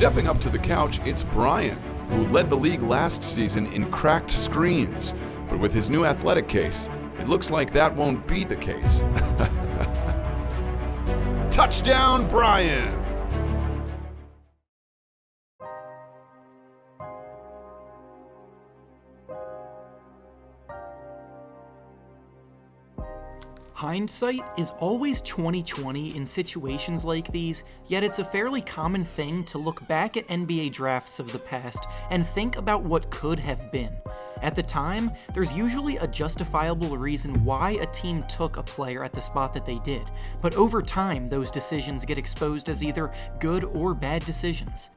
Stepping up to the couch, it's Brian, who led the league last season in cracked screens. But with his new athletic case, it looks like that won't be the case. Touchdown, Brian! Hindsight is always 20/20 in situations like these, yet it's a fairly common thing to look back at NBA drafts of the past and think about what could have been. At the time, there's usually a justifiable reason why a team took a player at the spot that they did, but over time those decisions get exposed as either good or bad decisions.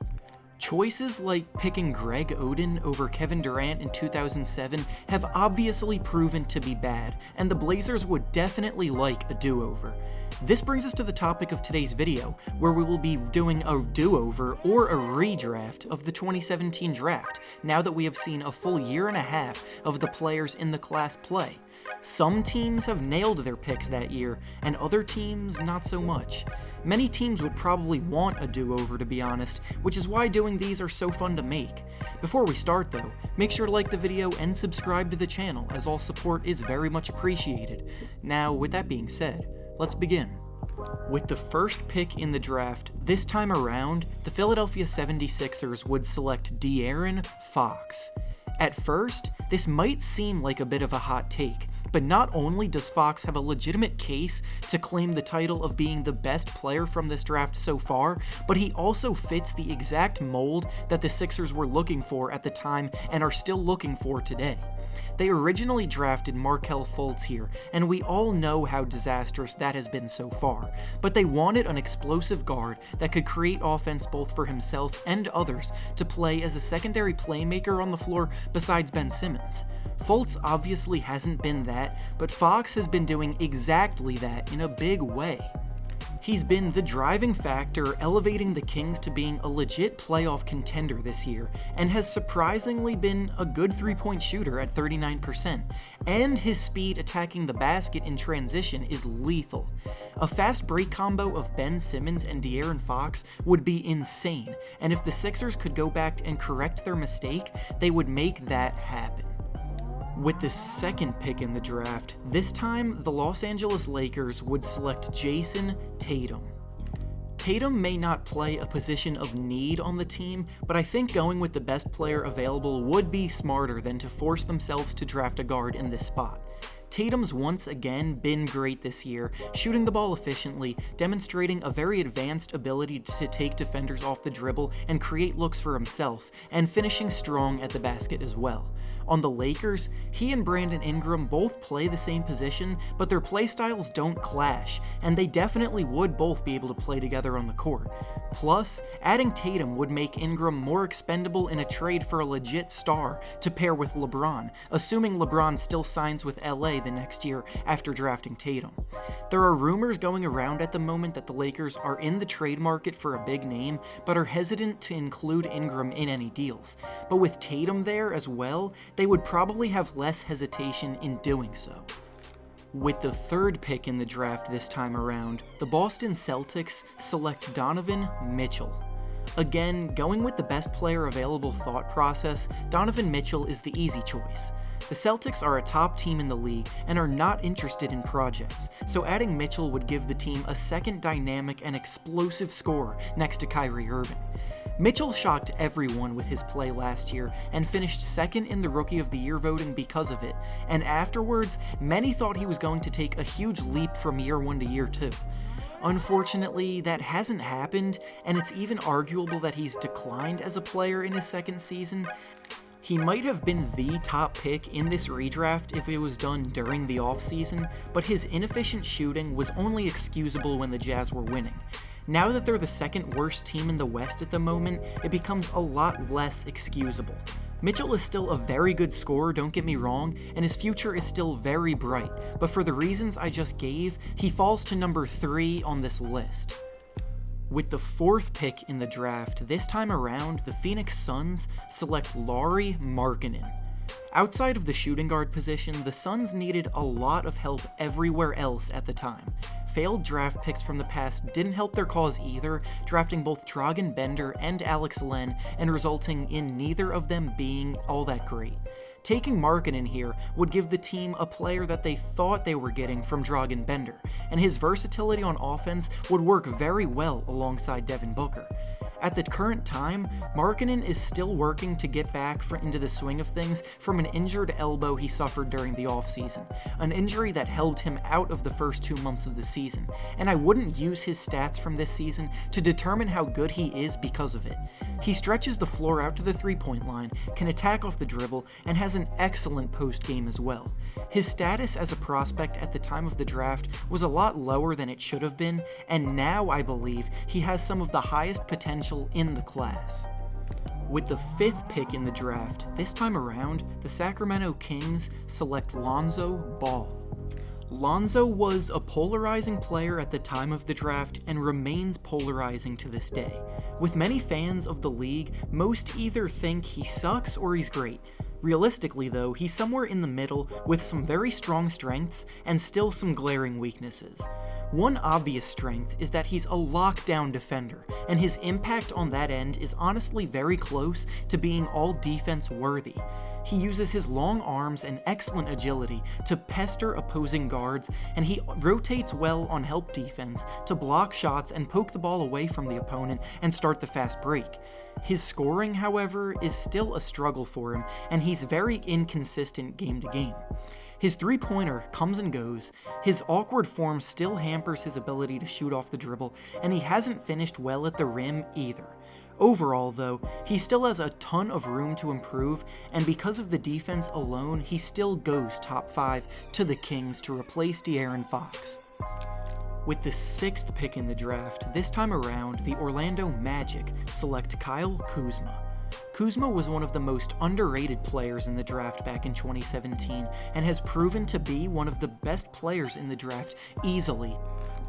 Choices like picking Greg Oden over Kevin Durant in 2007 have obviously proven to be bad, and the Blazers would definitely like a do-over. This brings us to the topic of today's video, where we will be doing a do-over or a redraft of the 2017 draft, now that we have seen a full year and a half of the players in the class play. Some teams have nailed their picks that year, and other teams not so much. Many teams would probably want a do-over, to be honest, which is why doing these are so fun to make. Before we start though, make sure to like the video and subscribe to the channel, as all support is very much appreciated. Now, with that being said, let's begin. With the first pick in the draft, this time around, the Philadelphia 76ers would select De'Aaron Fox. At first, this might seem like a bit of a hot take, but not only does Fox have a legitimate case to claim the title of being the best player from this draft so far, but he also fits the exact mold that the Sixers were looking for at the time and are still looking for today. They originally drafted Markelle Fultz here, and we all know how disastrous that has been so far, but they wanted an explosive guard that could create offense both for himself and others to play as a secondary playmaker on the floor besides Ben Simmons. Fultz obviously hasn't been that, but Fox has been doing exactly that in a big way. He's been the driving factor elevating the Kings to being a legit playoff contender this year, and has surprisingly been a good three-point shooter at 39%, and his speed attacking the basket in transition is lethal. A fast break combo of Ben Simmons and De'Aaron Fox would be insane, and if the Sixers could go back and correct their mistake, they would make that happen. With the second pick in the draft, this time the Los Angeles Lakers would select Jason Tatum. Tatum may not play a position of need on the team, but I think going with the best player available would be smarter than to force themselves to draft a guard in this spot. Tatum's once again been great this year, shooting the ball efficiently, demonstrating a very advanced ability to take defenders off the dribble and create looks for himself, and finishing strong at the basket as well. On the Lakers, he and Brandon Ingram both play the same position, but their play styles don't clash, and they definitely would both be able to play together on the court. Plus, adding Tatum would make Ingram more expendable in a trade for a legit star to pair with LeBron, assuming LeBron still signs with LA the next year after drafting Tatum. There are rumors going around at the moment that the Lakers are in the trade market for a big name, but are hesitant to include Ingram in any deals. But with Tatum there as well, they would probably have less hesitation in doing so. With the third pick in the draft this time around, the Boston Celtics select Donovan Mitchell. Again, going with the best player available thought process, Donovan Mitchell is the easy choice. The Celtics are a top team in the league and are not interested in projects, so adding Mitchell would give the team a second dynamic and explosive scorer next to Kyrie Irving. Mitchell shocked everyone with his play last year and finished second in the Rookie of the Year voting because of it, and afterwards, many thought he was going to take a huge leap from year 1 to year 2. Unfortunately, that hasn't happened, and it's even arguable that he's declined as a player in his second season. He might have been the top pick in this redraft if it was done during the offseason, but his inefficient shooting was only excusable when the Jazz were winning. Now that they're the second worst team in the West at the moment, it becomes a lot less excusable. Mitchell is still a very good scorer, don't get me wrong, and his future is still very bright, but for the reasons I just gave, he falls to number 3 on this list. With the fourth pick in the draft, this time around, the Phoenix Suns select Lauri Markkanen. Outside of the shooting guard position, the Suns needed a lot of help everywhere else at the time. failed draft picks from the past didn't help their cause either, drafting both Dragan Bender and Alex Len and resulting in neither of them being all that great. Taking Markkanen here would give the team a player that they thought they were getting from Dragan Bender, and his versatility on offense would work very well alongside Devin Booker. At the current time, Markkanen is still working to get back into the swing of things from an injured elbow he suffered during the offseason, an injury that held him out of the first 2 months of the season, and I wouldn't use his stats from this season to determine how good he is because of it. He stretches the floor out to the three-point line, can attack off the dribble, and has an excellent post-game as well. His status as a prospect at the time of the draft was a lot lower than it should have been, and now I believe he has some of the highest potential in the class. With the 5th pick in the draft, this time around, the Sacramento Kings select Lonzo Ball. Lonzo was a polarizing player at the time of the draft and remains polarizing to this day. With many fans of the league, most either think he sucks or he's great. Realistically though, he's somewhere in the middle with some very strong strengths and still some glaring weaknesses. One obvious strength is that he's a lockdown defender, and his impact on that end is honestly very close to being all defense worthy. He uses his long arms and excellent agility to pester opposing guards, and he rotates well on help defense to block shots and poke the ball away from the opponent and start the fast break. His scoring, however, is still a struggle for him, and he's very inconsistent game to game. His three-pointer comes and goes, his awkward form still hampers his ability to shoot off the dribble, and he hasn't finished well at the rim either. Overall, though, he still has a ton of room to improve, and because of the defense alone, he still goes top 5 to the Kings to replace De'Aaron Fox. With the 6th pick in the draft, this time around, the Orlando Magic select Kyle Kuzma. Kuzma was one of the most underrated players in the draft back in 2017 and has proven to be one of the best players in the draft easily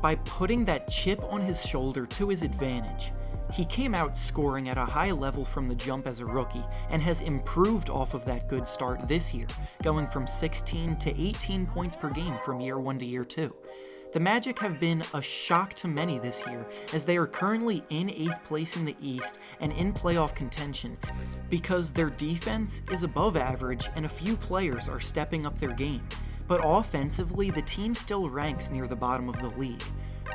by putting that chip on his shoulder to his advantage. He came out scoring at a high level from the jump as a rookie and has improved off of that good start this year, going from 16 to 18 points per game from year 1 to year 2. The Magic have been a shock to many this year, as they are currently in 8th place in the East and in playoff contention, because their defense is above average and a few players are stepping up their game. But offensively, the team still ranks near the bottom of the league.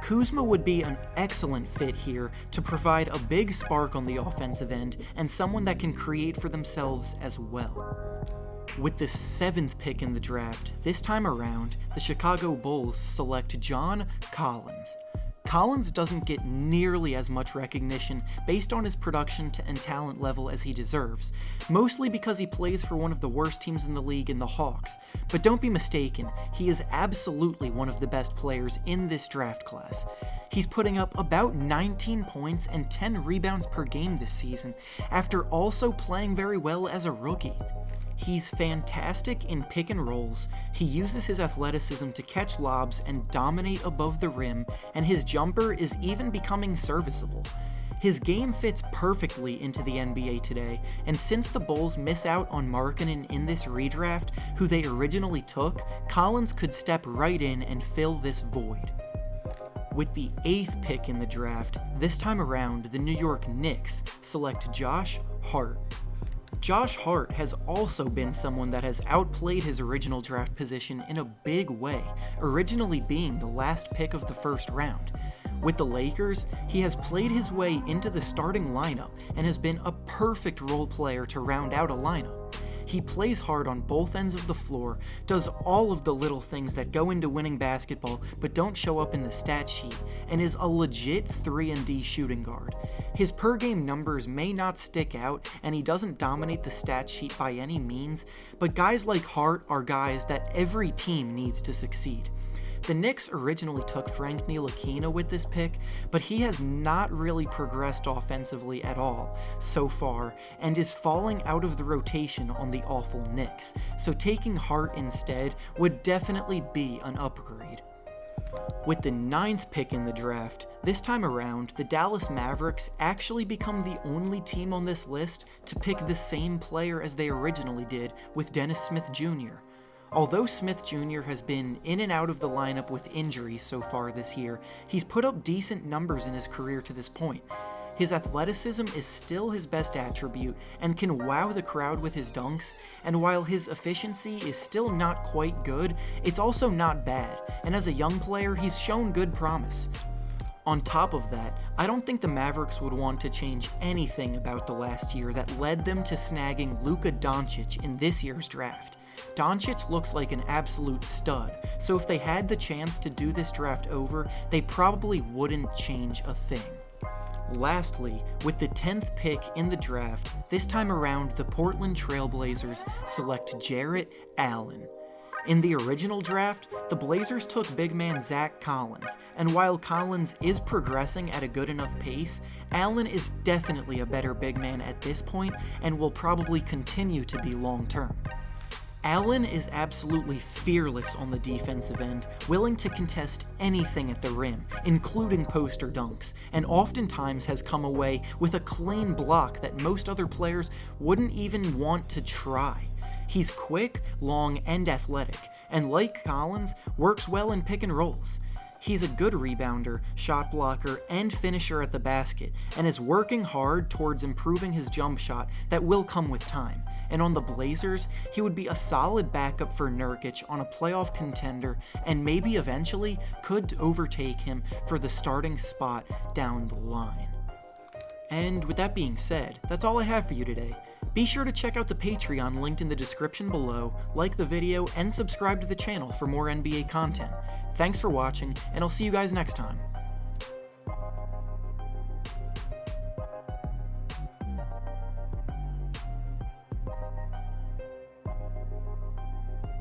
Kuzma would be an excellent fit here to provide a big spark on the offensive end and someone that can create for themselves as well. With the 7th pick in the draft, this time around, the Chicago Bulls select John Collins. Collins doesn't get nearly as much recognition based on his production and talent level as he deserves, mostly because he plays for one of the worst teams in the league in the Hawks, but don't be mistaken, he is absolutely one of the best players in this draft class. He's putting up about 19 points and 10 rebounds per game this season, after also playing very well as a rookie. He's fantastic in pick and rolls, he uses his athleticism to catch lobs and dominate above the rim, and his jumper is even becoming serviceable. His game fits perfectly into the NBA today, and since the Bulls miss out on Markkanen in this redraft, who they originally took, Collins could step right in and fill this void. With the 8th pick in the draft, this time around, the New York Knicks select Josh Hart. Josh Hart has also been someone that has outplayed his original draft position in a big way, originally being the last pick of the first round. With the Lakers, he has played his way into the starting lineup and has been a perfect role player to round out a lineup. He plays hard on both ends of the floor, does all of the little things that go into winning basketball but don't show up in the stat sheet, and is a legit 3-and-D shooting guard. His per-game numbers may not stick out, and he doesn't dominate the stat sheet by any means, but guys like Hart are guys that every team needs to succeed. The Knicks originally took Frank Ntilikina with this pick, but he has not really progressed offensively at all so far and is falling out of the rotation on the awful Knicks, so taking Hart instead would definitely be an upgrade. With the 9th pick in the draft, this time around, the Dallas Mavericks actually become the only team on this list to pick the same player as they originally did with Dennis Smith Jr. Although Smith Jr. has been in and out of the lineup with injuries so far this year, he's put up decent numbers in his career to this point. His athleticism is still his best attribute and can wow the crowd with his dunks, and while his efficiency is still not quite good, it's also not bad, and as a young player, he's shown good promise. On top of that, I don't think the Mavericks would want to change anything about the last year that led them to snagging Luka Doncic in this year's draft. Doncic looks like an absolute stud, so if they had the chance to do this draft over, they probably wouldn't change a thing. Lastly, with the 10th pick in the draft, this time around the Portland Trail Blazers select Jarrett Allen. In the original draft, the Blazers took big man Zach Collins, and while Collins is progressing at a good enough pace, Allen is definitely a better big man at this point and will probably continue to be long term. Allen is absolutely fearless on the defensive end, willing to contest anything at the rim, including poster dunks, and oftentimes has come away with a clean block that most other players wouldn't even want to try. He's quick, long, and athletic, and like Collins, works well in pick and rolls. He's a good rebounder, shot blocker, and finisher at the basket, and is working hard towards improving his jump shot that will come with time. And on the Blazers, he would be a solid backup for Nurkic on a playoff contender, and maybe eventually could overtake him for the starting spot down the line. And with that being said, that's all I have for you today. Be sure to check out the Patreon linked in the description below, like the video, and subscribe to the channel for more NBA content. Thanks for watching, and I'll see you guys next time.